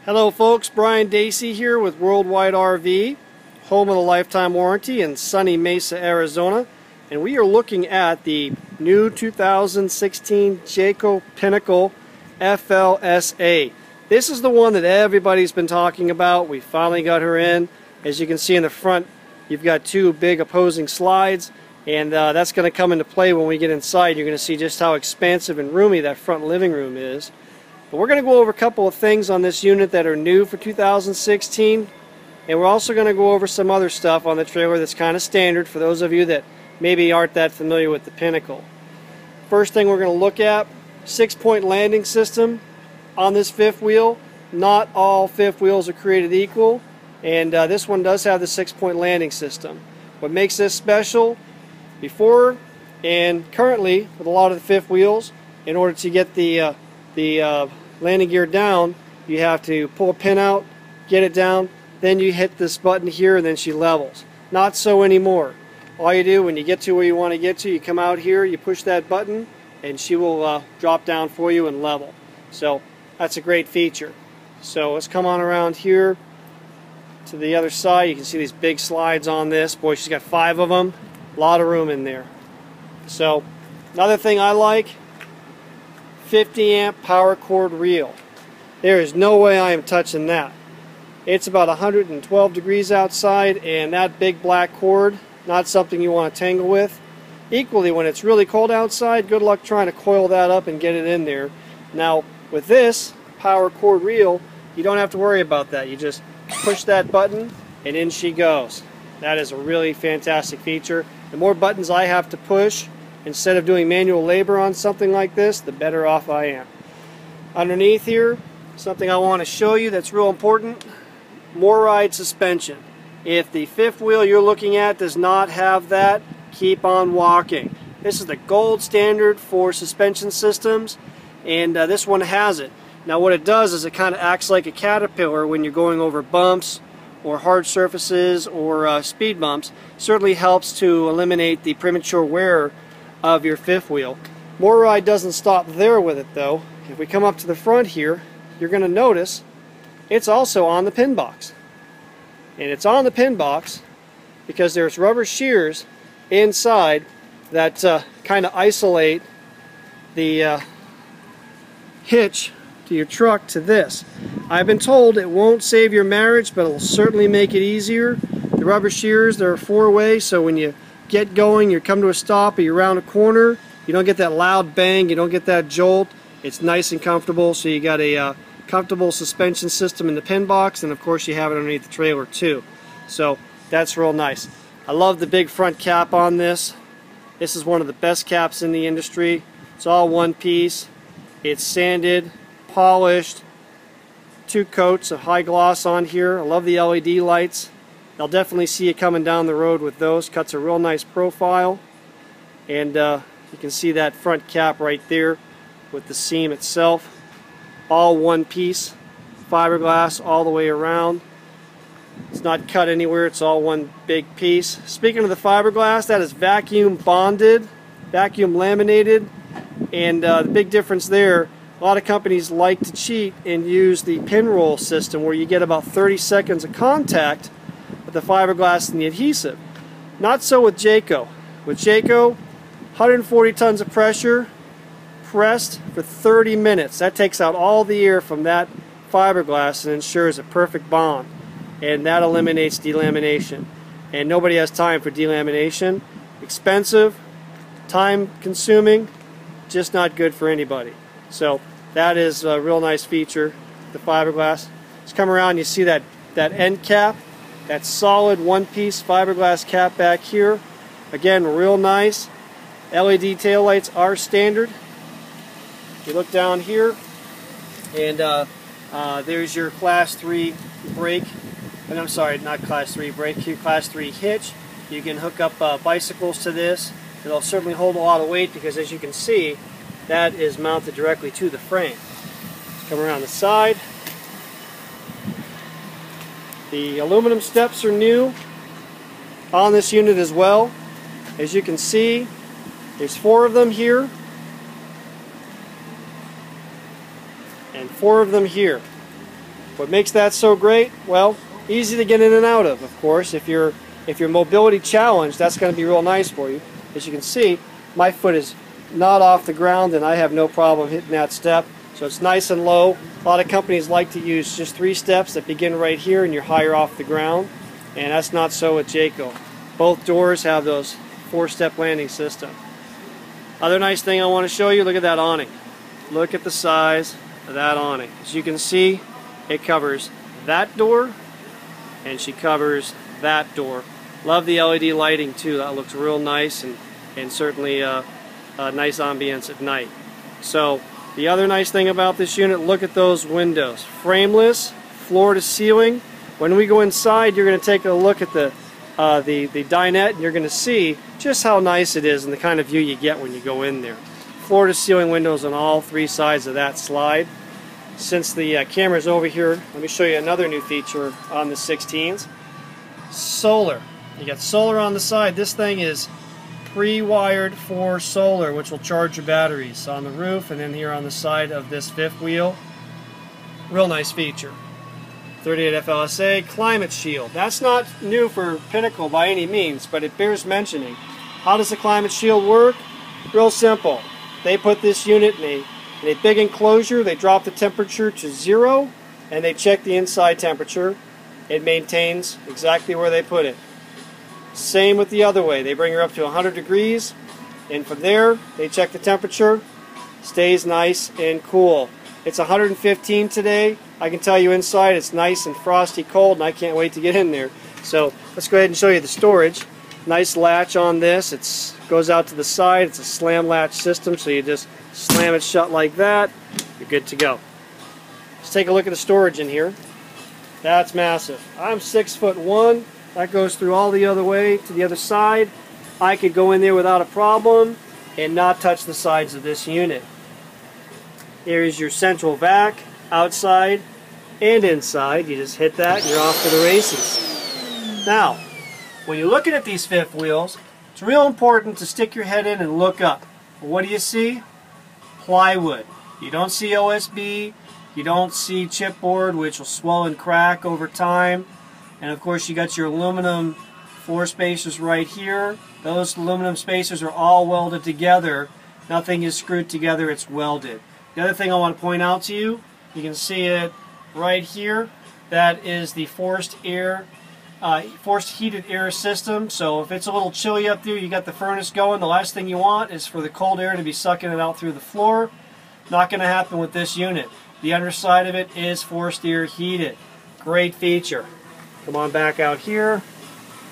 Hello folks, Brian Dacey here with Worldwide RV, home of the lifetime warranty in sunny Mesa, Arizona. And we are looking at the new 2016 Jayco Pinnacle FLSA. This is the one that everybody's been talking about. We finally got her in. As you can see in the front, you've got two big opposing slides, and that's going to come into play when we get inside. You're going to see just how expansive and roomy that front living room is. But we're going to go over a couple of things on this unit that are new for 2016, and we're also going to go over some other stuff on the trailer that's kind of standard for those of you that maybe aren't that familiar with the Pinnacle. First thing we're going to look at, 6-point landing system on this fifth wheel. Not all fifth wheels are created equal, and this one does have the 6-point landing system. What makes this special, before and currently with a lot of the fifth wheels, in order to get the landing gear down, you have to pull a pin out, get it down, then you hit this button here and then she levels. Not so anymore. All you do when you get to where you want to get to, you come out here, you push that button, and she will drop down for you and level. So that's a great feature. So let's come on around here to the other side. You can see these big slides on this. Boy, she's got 5 of them. A lot of room in there. So another thing I like, 50 amp power cord reel. There is no way I am touching that. It's about 112 degrees outside, and that big black cord, not something you want to tangle with. Equally, when it's really cold outside, good luck trying to coil that up and get it in there. Now with this power cord reel, you don't have to worry about that. You just push that button and in she goes. That is a really fantastic feature. The more buttons I have to push instead of doing manual labor on something like this, the better off I am. Underneath here, something I want to show you that's real important, more ride suspension. If the fifth wheel you're looking at does not have that, keep on walking. This is the gold standard for suspension systems, and this one has it. Now what it does is it kind of acts like a caterpillar when you're going over bumps or hard surfaces or speed bumps. Certainly helps to eliminate the premature wear of your fifth wheel. More ride doesn't stop there with it though. If we come up to the front here, you're going to notice it's also on the pin box. And it's on the pin box because there's rubber shears inside that kind of isolate the hitch to your truck to this. I've been told it won't save your marriage, but it'll certainly make it easier. The rubber shears, they're 4-way, so when you get going, you come to a stop or you're around a corner, you don't get that loud bang, you don't get that jolt. It's nice and comfortable, so you got a comfortable suspension system in the pin box, and of course you have it underneath the trailer too. So that's real nice. I love the big front cap on this. This is one of the best caps in the industry. It's all one piece. It's sanded, polished, 2 coats of high gloss on here. I love the LED lights. I'll definitely see you coming down the road with those. Cuts a real nice profile, and you can see that front cap right there with the seam itself. All one piece, fiberglass all the way around. It's not cut anywhere, it's all one big piece. Speaking of the fiberglass, that is vacuum bonded, vacuum laminated, and the big difference there, a lot of companies like to cheat and use the pin roll system where you get about 30 seconds of contact with the fiberglass and the adhesive. Not so with Jayco. With Jayco, 140 tons of pressure pressed for 30 minutes. That takes out all the air from that fiberglass and ensures a perfect bond. And that eliminates delamination. And nobody has time for delamination. Expensive, time consuming, just not good for anybody. So that is a real nice feature, the fiberglass. Let's come around, you see that end cap, that solid one-piece fiberglass cap back here. Again, real nice. LED taillights are standard. You look down here, and there's your Class 3 brake. And I'm sorry, not Class 3 brake, your Class 3 hitch. You can hook up bicycles to this. It'll certainly hold a lot of weight because, as you can see, that is mounted directly to the frame. Let's come around the side. The aluminum steps are new on this unit as well. As you can see, there's 4 of them here and 4 of them here. What makes that so great? Well, easy to get in and out of course. If you're mobility challenged, that's going to be real nice for you. As you can see, my foot is not off the ground and I have no problem hitting that step. So it's nice and low. A lot of companies like to use just 3 steps that begin right here and you're higher off the ground. And that's not so with Jayco. Both doors have those 4-step landing system. Other nice thing I want to show you, look at that awning. Look at the size of that awning. As you can see, it covers that door and she covers that door. Love the LED lighting too. That looks real nice and certainly a nice ambience at night. So the other nice thing about this unit, look at those windows. Frameless, floor to ceiling. When we go inside, you're going to take a look at the dinette and you're going to see just how nice it is and the kind of view you get when you go in there. Floor to ceiling windows on all 3 sides of that slide. Since the camera's over here, let me show you another new feature on the 16s. Solar. You got solar on the side. This thing is pre-wired for solar, which will charge your batteries on the roof and then here on the side of this 5th wheel. Real nice feature. 38 FLSA climate shield. That's not new for Pinnacle by any means, but it bears mentioning. How does the climate shield work? Real simple. They put this unit in a big enclosure. They drop the temperature to 0 and they check the inside temperature. It maintains exactly where they put it. Same with the other way. They bring her up to 100 degrees and from there they check the temperature. Stays nice and cool. It's 115 today. I can tell you inside it's nice and frosty cold and I can't wait to get in there. So let's go ahead and show you the storage. Nice latch on this. It goes out to the side. It's a slam latch system, so you just slam it shut like that. You're good to go. Let's take a look at the storage in here. That's massive. I'm 6'1". That goes through all the other way to the other side. I could go in there without a problem and not touch the sides of this unit. Here is your central vac, outside and inside. You just hit that and you're off to the races. Now, when you're looking at these 5th wheels, it's real important to stick your head in and look up. What do you see? Plywood. You don't see OSB. You don't see chipboard, which will swell and crack over time. And of course you got your aluminum floor spacers right here. Those aluminum spacers are all welded together. Nothing is screwed together, it's welded. The other thing I want to point out to you, you can see it right here. That is the forced heated air system. So if it's a little chilly up there, you got the furnace going. The last thing you want is for the cold air to be sucking it out through the floor. Not going to happen with this unit. The underside of it is forced air heated. Great feature. Come on back out here.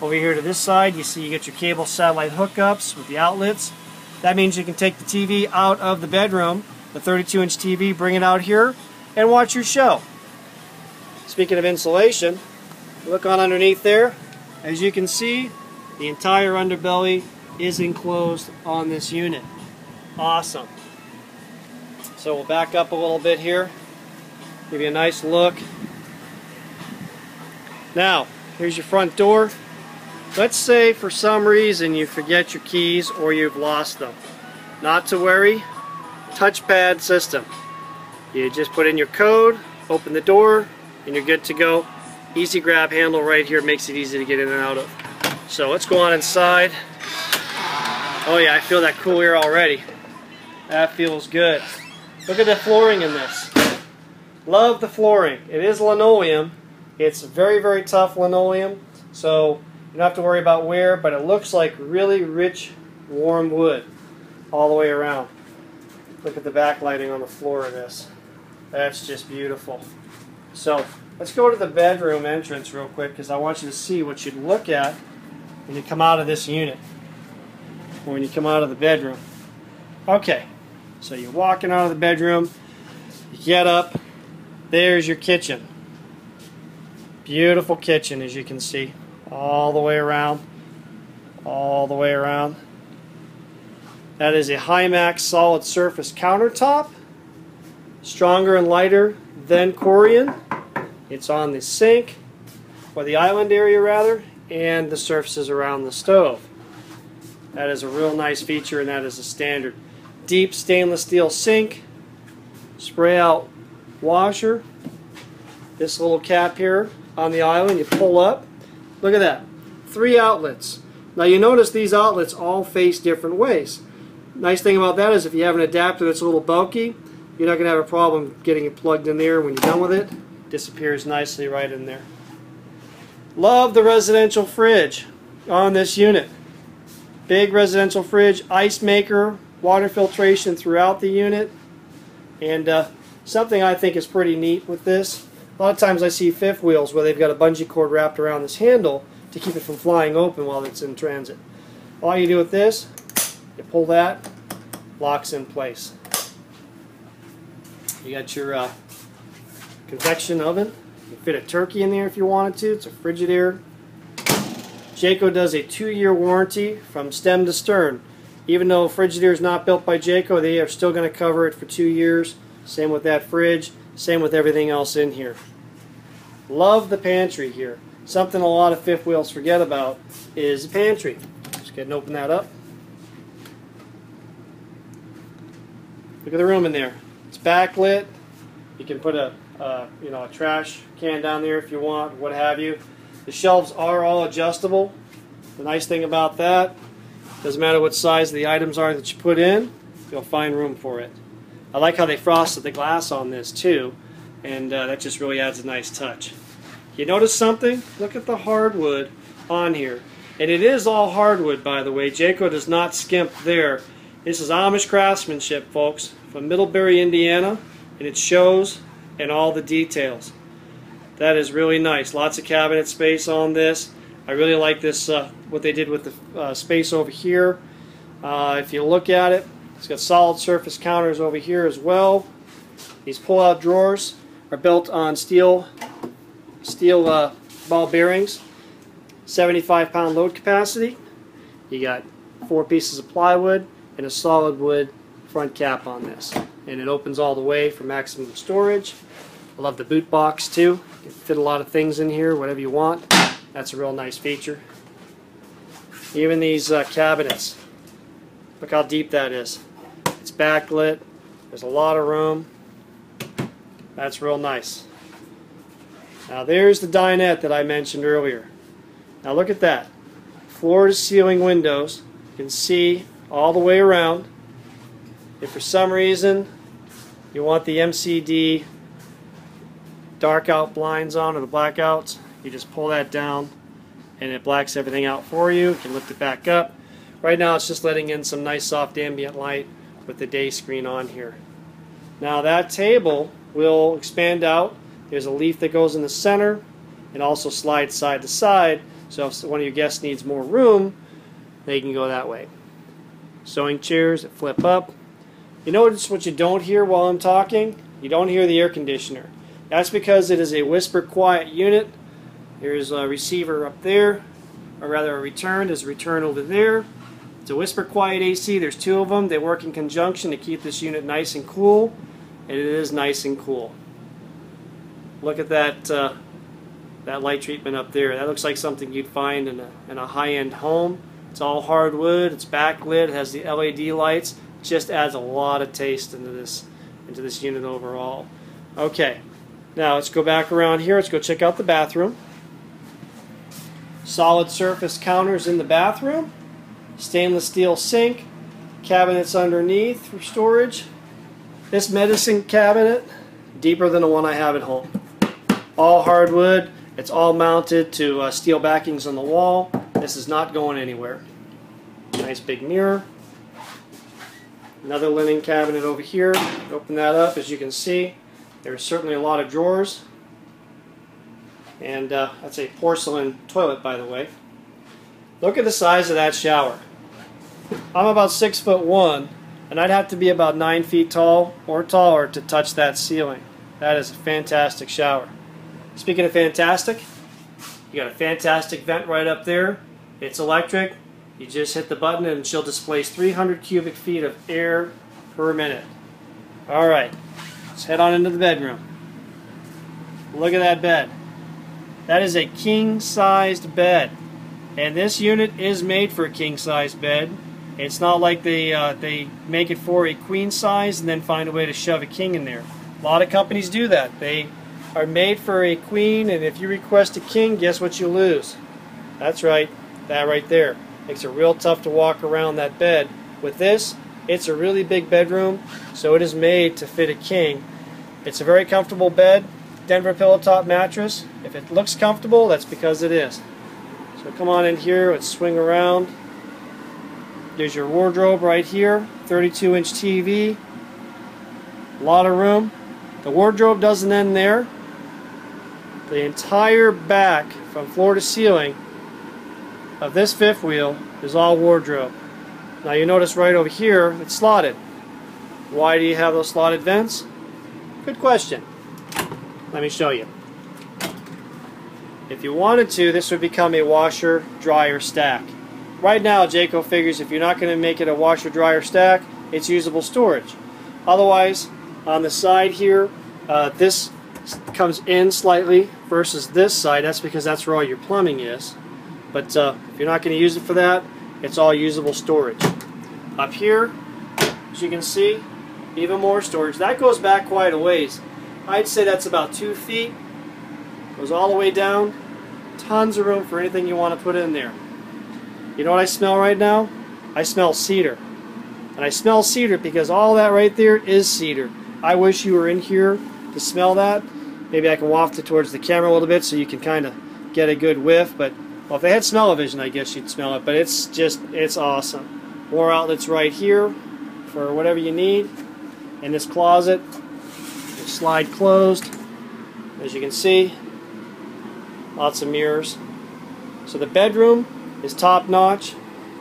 Over here to this side, you see you get your cable satellite hookups with the outlets. That means you can take the TV out of the bedroom, the 32-inch TV, bring it out here, and watch your show. Speaking of insulation, look on underneath there. As you can see, the entire underbelly is enclosed on this unit. Awesome. So we'll back up a little bit here, give you a nice look. Now, here's your front door. Let's say for some reason you forget your keys or you've lost them. Not to worry, touchpad system. You just put in your code, open the door, and you're good to go. Easy grab handle right here, makes it easy to get in and out of. So let's go on inside. Oh yeah, I feel that cool air already. That feels good. Look at the flooring in this. Love the flooring. It is linoleum. It's very, very tough linoleum, so you don't have to worry about wear, but it looks like really rich, warm wood all the way around. Look at the backlighting on the floor of this. That's just beautiful. So let's go to the bedroom entrance real quick because I want you to see what you'd look at when you come out of this unit, or when you come out of the bedroom. Okay, so you're walking out of the bedroom, you get up, there's your kitchen. Beautiful kitchen, as you can see, all the way around, all the way around. That is a Hymax solid surface countertop, stronger and lighter than Corian. It's on the sink, or the island area rather, and the surfaces around the stove. That is a real nice feature, and that is a standard. Deep stainless steel sink, spray out washer. this little cap here on the island. You pull up. Look at that. 3 outlets. Now you notice these outlets all face different ways. Nice thing about that is if you have an adapter that's a little bulky, you're not going to have a problem getting it plugged in there. When you're done with it, it disappears nicely right in there. Love the residential fridge on this unit. Big residential fridge, ice maker, water filtration throughout the unit. And something I think is pretty neat with this, a lot of times I see fifth wheels where they've got a bungee cord wrapped around this handle to keep it from flying open while it's in transit. All you do with this, you pull that, locks in place. You got your convection oven. You can fit a turkey in there if you wanted to. It's a Frigidaire. Jayco does a 2-year warranty from stem to stern. Even though Frigidaire is not built by Jayco, they are still going to cover it for 2 years. Same with that fridge. Same with everything else in here. Love the pantry here. Something a lot of fifth wheels forget about is the pantry. Just go ahead and open that up. Look at the room in there. It's backlit. You can put a trash can down there if you want, what have you. The shelves are all adjustable. The nice thing about that, doesn't matter what size the items are that you put in, you'll find room for it. I like how they frosted the glass on this too, and that just really adds a nice touch. You notice something? Look at the hardwood on here. And it is all hardwood, by the way. Jayco does not skimp there. This is Amish craftsmanship, folks, from Middlebury, Indiana, and it shows in all the details. That is really nice. Lots of cabinet space on this. I really like this, what they did with the space over here. If you look at it, it's got solid surface counters over here as well. These pull-out drawers are built on steel ball bearings, 75-pound load capacity. You got 4 pieces of plywood and a solid wood front cap on this, and it opens all the way for maximum storage. I love the boot box too. You can fit a lot of things in here, whatever you want. That's a real nice feature. Even these cabinets, look how deep that is. It's backlit. There's a lot of room. That's real nice. Now there's the dinette that I mentioned earlier. Now look at that. Floor to ceiling windows. You can see all the way around. If for some reason you want the MCD dark out blinds on, or the blackouts, you just pull that down and it blacks everything out for you. You can lift it back up. Right now it's just letting in some nice soft ambient light with the day screen on here. Now that table will expand out. There's a leaf that goes in the center and also slides side to side, so if one of your guests needs more room, they can go that way. Sewing chairs that flip up. You notice what you don't hear while I'm talking? You don't hear the air conditioner. That's because it is a whisper quiet unit. There's a receiver up there, or rather a return. There's a return over there. It's a whisper quiet AC. There's 2 of them. They work in conjunction to keep this unit nice and cool, and it is nice and cool. Look at that that light treatment up there. That looks like something you'd find in a high-end home. It's all hardwood. It's backlit. It has the LED lights. It just adds a lot of taste into this unit overall. Okay, now let's go back around here. Let's go check out the bathroom. Solid surface counters in the bathroom. Stainless steel sink. Cabinets underneath for storage. This medicine cabinet, deeper than the one I have at home. All hardwood. It's all mounted to steel backings on the wall. This is not going anywhere. Nice big mirror. Another linen cabinet over here. Open that up. As you can see, there's certainly a lot of drawers. And that's a porcelain toilet, by the way. Look at the size of that shower. I'm about 6'1", and I'd have to be about 9 feet tall or taller to touch that ceiling. That is a fantastic shower. Speaking of fantastic, you got a fantastic vent right up there. It's electric. You just hit the button and she'll displace 300 cubic feet of air per minute. Alright, let's head on into the bedroom. Look at that bed. That is a king-sized bed. And this unit is made for a king-sized bed. It's not like they make it for a queen size and then find a way to shove a king in there. A lot of companies do that. They are made for a queen, and if you request a king, guess what you lose? That's right, that right there. Makes it real tough to walk around that bed. With this, it's a really big bedroom, so it is made to fit a king. It's a very comfortable bed, Denver pillow top mattress. If it looks comfortable, that's because it is. So come on in here, let's swing around. There's your wardrobe right here, 32-inch TV, a lot of room. The wardrobe doesn't end there. The entire back, from floor to ceiling, of this fifth wheel is all wardrobe. Now you notice right over here, it's slotted. Why do you have those slotted vents? Good question. Let me show you. If you wanted to, this would become a washer dryer stack. Right now, Jayco figures if you're not going to make it a washer dryer stack, it's usable storage. Otherwise, on the side here, this comes in slightly versus this side. That's because that's where all your plumbing is. But if you're not going to use it for that, it's all usable storage. Up here, as you can see, even more storage. That goes back quite a ways. I'd say that's about 2 feet. Goes all the way down. Tons of room for anything you want to put in there. You know what I smell right now? I smell cedar. And I smell cedar because all that right there is cedar. I wish you were in here to smell that. Maybe I can waft it towards the camera a little bit so you can kind of get a good whiff. But well, if they had smell-o-vision, I guess you'd smell it. But it's awesome. More outlets right here for whatever you need. In this closet, slide closed. As you can see, lots of mirrors. So the bedroom is top-notch.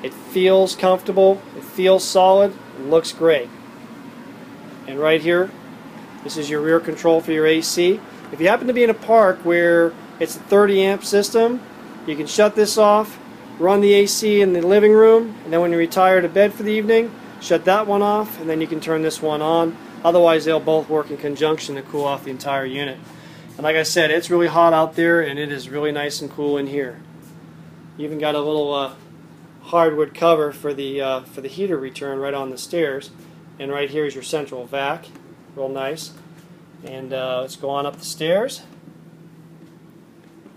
It feels comfortable. It feels solid. It looks great. And right here, this is your rear control for your AC. If you happen to be in a park where it's a 30 amp system, you can shut this off, run the AC in the living room, and then when you retire to bed for the evening, shut that one off, and then you can turn this one on. Otherwise, they'll both work in conjunction to cool off the entire unit. And like I said, it's really hot out there, and it is really nice and cool in here. You even got a little hardwood cover for the heater return right on the stairs. And right here is your central vac. Real nice. And let's go on up the stairs.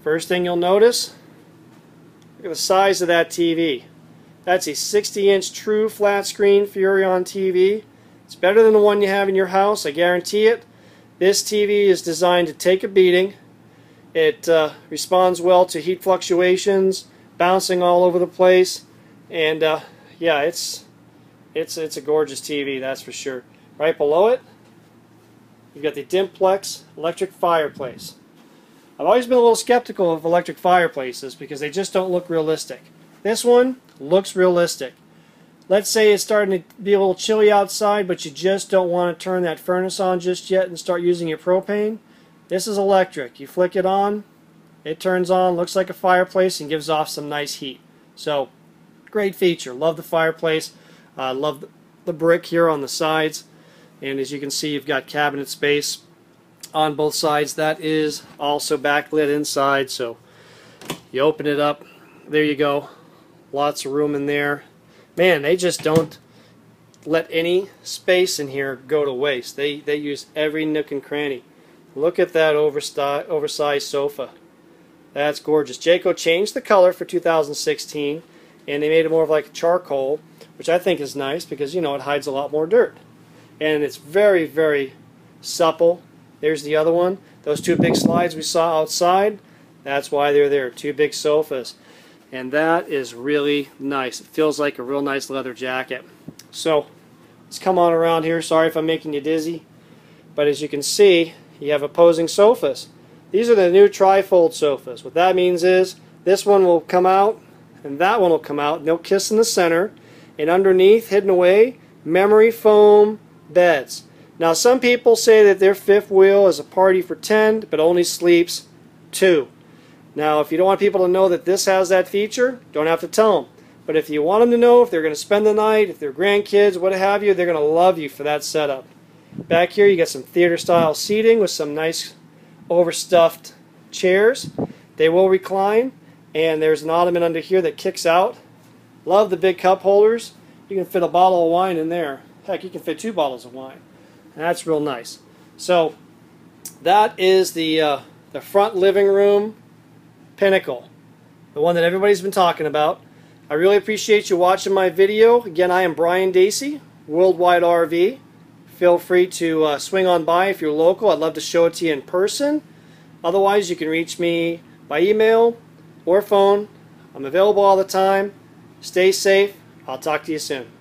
First thing you'll notice, look at the size of that TV. That's a 60-inch true flat screen Furrion TV. It's better than the one you have in your house, I guarantee it. This TV is designed to take a beating. It responds well to heat fluctuations, bouncing all over the place, and yeah, it's a gorgeous TV, that's for sure. Right below it, you've got the Dimplex electric fireplace. I've always been a little skeptical of electric fireplaces because they just don't look realistic. This one looks realistic. Let's say it's starting to be a little chilly outside, but you just don't want to turn that furnace on just yet and start using your propane. This is electric. You flick it on, it turns on, looks like a fireplace, and gives off some nice heat. So, great feature. Love the fireplace. Love the brick here on the sides. And as you can see, you've got cabinet space on both sides. That is also backlit inside. So, you open it up. There you go. Lots of room in there. Man, they just don't let any space in here go to waste. They use every nook and cranny. Look at that oversized sofa. That's gorgeous. Jayco changed the color for 2016, and they made it more of like a charcoal, which I think is nice because, you know, it hides a lot more dirt. And it's very, very supple. There's the other one. Those two big slides we saw outside, that's why they're there. Two big sofas. And that is really nice. It feels like a real nice leather jacket. So, let's come on around here. Sorry if I'm making you dizzy. But as you can see, you have opposing sofas. These are the new tri-fold sofas. What that means is this one will come out and that one will come out. And they'll kiss in the center. And underneath, hidden away, memory foam beds. Now some people say that their fifth wheel is a party for 10 but only sleeps 2. Now if you don't want people to know that this has that feature, don't have to tell them. But if you want them to know if they're going to spend the night, if they're grandkids, what have you, they're going to love you for that setup. Back here you got some theater style seating with some nice overstuffed chairs. They will recline, and there's an ottoman under here that kicks out. Love the big cup holders. You can fit a bottle of wine in there. Heck, you can fit 2 bottles of wine. And that's real nice. So that is the front living room Pinnacle, the one that everybody's been talking about. I really appreciate you watching my video. Again, I am Brian Dacey, Worldwide RV. Feel free to swing on by if you're local. I'd love to show it to you in person. Otherwise, you can reach me by email or phone. I'm available all the time. Stay safe. I'll talk to you soon.